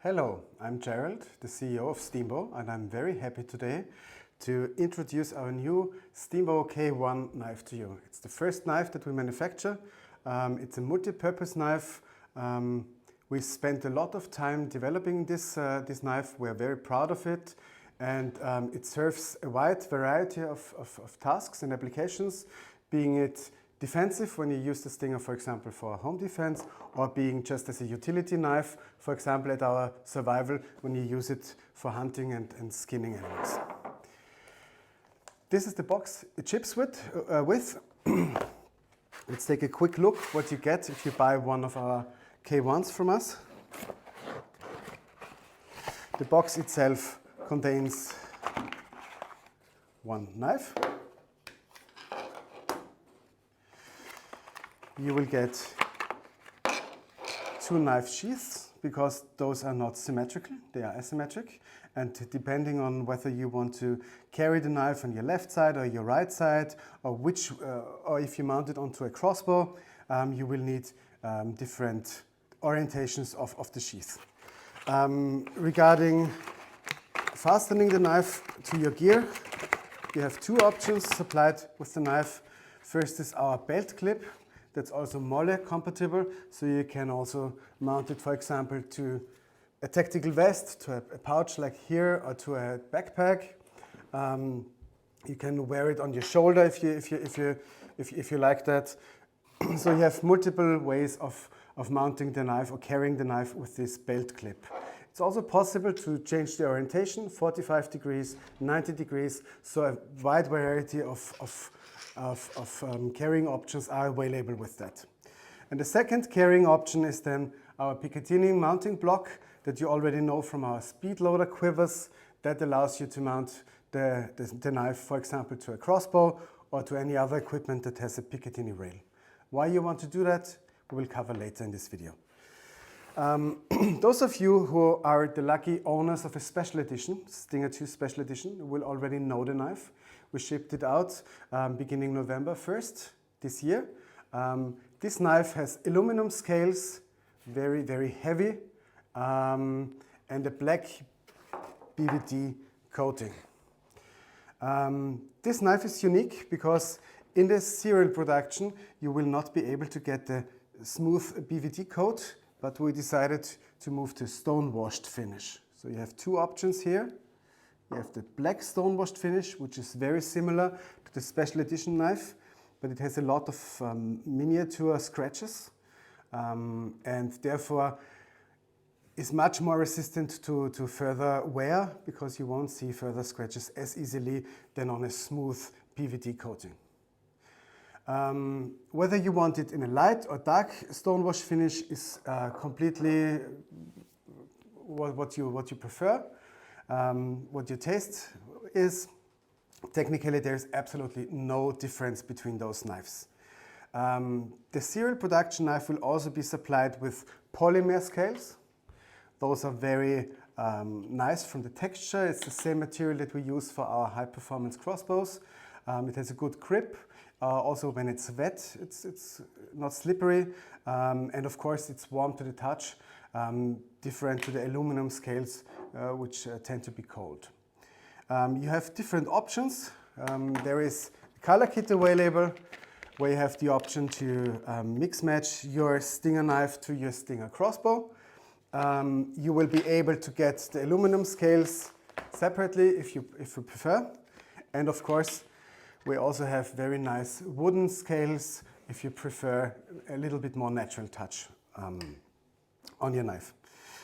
Hello, I'm Gerald, the CEO of Steambow, and I'm very happy today to introduce our new Steambow K1 knife to you. It's the first knife that we manufacture. It's a multi-purpose knife. We spent a lot of time developing this knife. We're very proud of it, and it serves a wide variety of tasks and applications, being it defensive when you use the stinger, for example, for home defense, or being just as a utility knife, for example, at our survival when you use it for hunting and skinning animals. This is the box it ships with. Let's take a quick look what you get if you buy one of our K1s from us. The box itself contains one knife. You will get two knife sheaths because those are not symmetrical, they are asymmetric. And depending on whether you want to carry the knife on your left side or your right side, or if you mount it onto a crossbow, you will need different orientations of the sheath. Regarding fastening the knife to your gear, you have two options supplied with the knife. First is our belt clip. That's also MOLLE compatible, so you can also mount it, for example, to a tactical vest, to a pouch like here, or to a backpack. You can wear it on your shoulder if you like that. So you have multiple ways of mounting the knife or carrying the knife with this belt clip. It's also possible to change the orientation, 45 degrees, 90 degrees, so a wide variety of carrying options are available with that. And the second carrying option is then our picatinny mounting block that you already know from our speed loader quivers. That allows you to mount the knife, for example, to a crossbow or to any other equipment that has a picatinny rail. Why you want to do that, we will cover later in this video. Those of you who are the lucky owners of a special edition, Stinger 2 Special Edition, will already know the knife. We shipped it out beginning November 1st this year. This knife has aluminum scales, very, very heavy, and a black BVD coating. This knife is unique because in the serial production you will not be able to get the smooth BVD coat, but we decided to move to stonewashed finish. So you have two options here. You have the black stonewashed finish, which is very similar to the special edition knife, but it has a lot of miniature scratches and therefore is much more resistant to further wear because you won't see further scratches as easily than on a smooth PVD coating. Whether you want it in a light or dark stonewash finish is completely what you prefer. What your taste is. Technically, there's absolutely no difference between those knives. The serial production knife will also be supplied with polymer scales. Those are very nice from the texture. It's the same material that we use for our high-performance crossbows. It has a good grip. Also, when it's wet, it's not slippery. And of course, it's warm to the touch, different to the aluminum scales, which tend to be cold. You have different options. There is a color kit available where you have the option to mix match your stinger knife to your stinger crossbow. You will be able to get the aluminum scales separately if you prefer. And of course, we also have very nice wooden scales if you prefer a little bit more natural touch on your knife.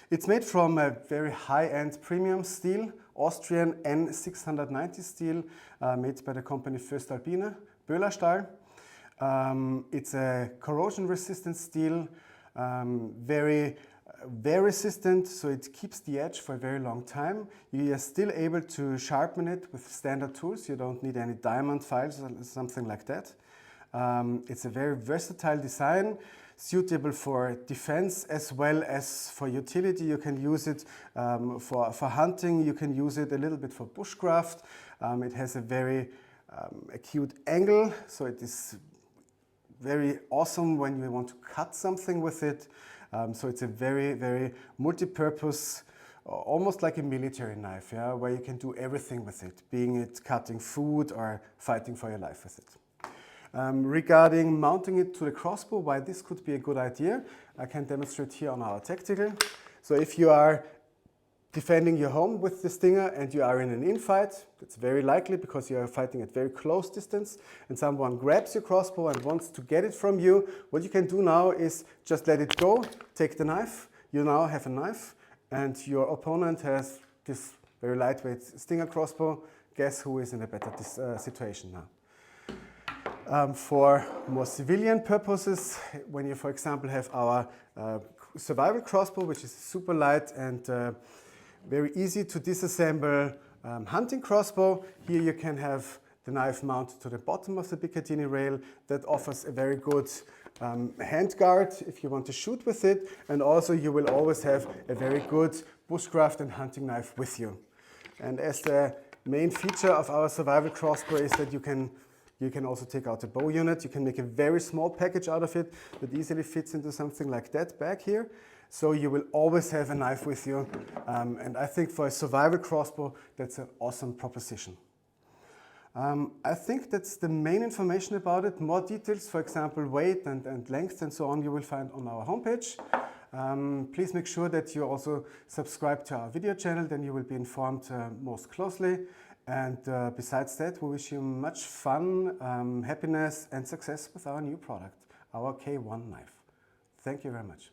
It's made from a very high-end premium steel, Austrian N690 steel, made by the company Voestalpine, Böhlerstahl. It's a corrosion-resistant steel, very resistant, so it keeps the edge for a very long time. You are still able to sharpen it with standard tools. You don't need any diamond files or something like that. It's a very versatile design, suitable for defense as well as for utility. You can use it for hunting. You can use it a little bit for bushcraft. It has a very acute angle, so it is very awesome when you want to cut something with it. So it's a very, very multi-purpose, almost like a military knife, yeah, where you can do everything with it, being it cutting food or fighting for your life with it. Regarding mounting it to the crossbow, why this could be a good idea, I can demonstrate here on our tactical. So if you are defending your home with the Stinger and you are in an infight, it's very likely because you are fighting at very close distance and someone grabs your crossbow and wants to get it from you, what you can do now is just let it go, take the knife, you now have a knife, and your opponent has this very lightweight Stinger crossbow. Guess who is in a better situation now? For more civilian purposes, when you, for example, have our survival crossbow, which is super light and very easy to disassemble hunting crossbow, here you can have the knife mounted to the bottom of the picatinny rail. That offers a very good hand guard if you want to shoot with it, and also you will always have a very good bushcraft and hunting knife with you. And as the main feature of our survival crossbow is that you can also take out a bow unit. You can make a very small package out of it that easily fits into something like that bag here. So you will always have a knife with you. And I think for a survival crossbow, that's an awesome proposition. I think that's the main information about it. More details, for example, weight and length and so on, you will find on our homepage. Please make sure that you also subscribe to our video channel, then you will be informed most closely. And besides that, we wish you much fun, happiness and success with our new product, our K1 knife. Thank you very much.